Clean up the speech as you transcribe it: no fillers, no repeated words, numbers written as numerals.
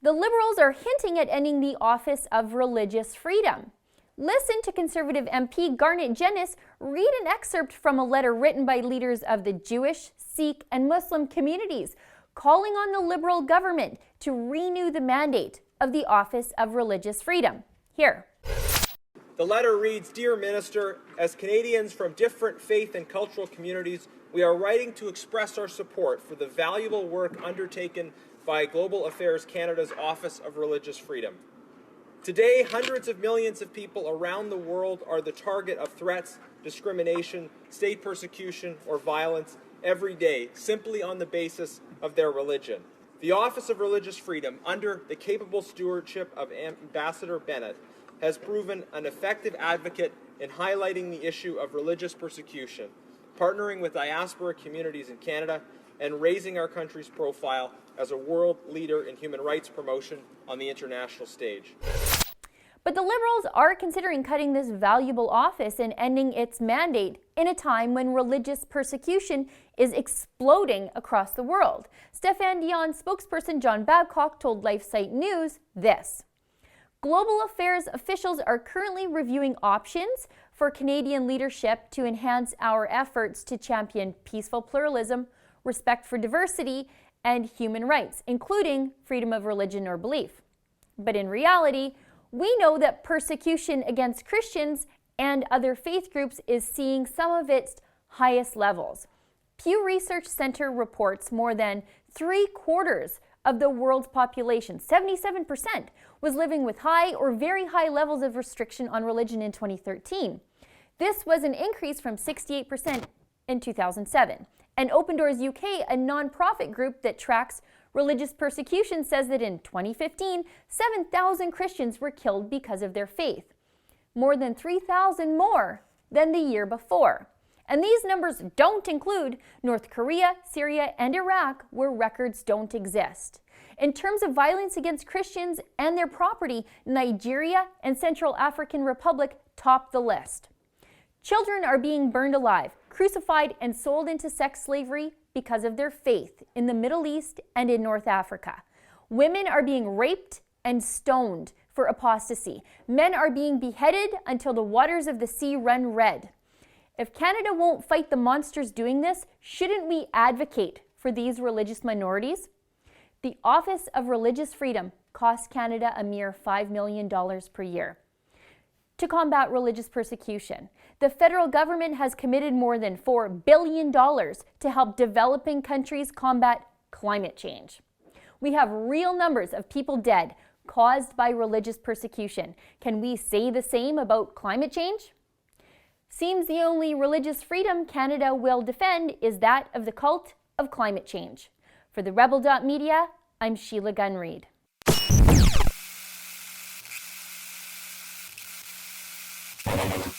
The Liberals are hinting at ending the Office of Religious Freedom. Listen to Conservative MP Garnet Jennis read an excerpt from a letter written by leaders of the Jewish, Sikh, and Muslim communities, calling on the Liberal government to renew the mandate of the Office of Religious Freedom. Here. The letter reads, "Dear Minister, as Canadians from different faith and cultural communities, we are writing to express our support for the valuable work undertaken by Global Affairs Canada's Office of Religious Freedom. Today, hundreds of millions of people around the world are the target of threats, discrimination, state persecution, or violence every day, simply on the basis of their religion. The Office of Religious Freedom, under the capable stewardship of Ambassador Bennett, has proven an effective advocate in highlighting the issue of religious persecution, partnering with diaspora communities in Canada, and raising our country's profile as a world leader in human rights promotion on the international stage." But the Liberals are considering cutting this valuable office and ending its mandate in a time when religious persecution is exploding across the world. Stéphane Dion spokesperson John Babcock told LifeSite News this: "Global Affairs officials are currently reviewing options for Canadian leadership to enhance our efforts to champion peaceful pluralism, respect for diversity, and human rights, including freedom of religion or belief. But in reality, we know that persecution against Christians and other faith groups is seeing some of its highest levels. Pew Research Center reports more than 3/4 of the world's population, 77%, was living with high or very high levels of restriction on religion in 2013. This was an increase from 68% in 2007. And Open Doors UK, a non-profit group that tracks religious persecution, says that in 2015, 7,000 Christians were killed because of their faith, more than 3,000 more than the year before. And these numbers don't include North Korea, Syria, and Iraq, where records don't exist. In terms of violence against Christians and their property, Nigeria and Central African Republic top the list. Children are being burned alive, crucified, and sold into sex slavery because of their faith in the Middle East and in North Africa. Women are being raped and stoned for apostasy. Men are being beheaded until the waters of the sea run red. If Canada won't fight the monsters doing this, shouldn't we advocate for these religious minorities? The Office of Religious Freedom costs Canada a mere $5 million per year. To combat religious persecution, the federal government has committed more than $4 billion to help developing countries combat climate change. We have real numbers of people dead caused by religious persecution. Can we say the same about climate change? Seems the only religious freedom Canada will defend is that of the cult of climate change. For the Rebel.media, I'm Sheila Gunn-Reid. Thank you.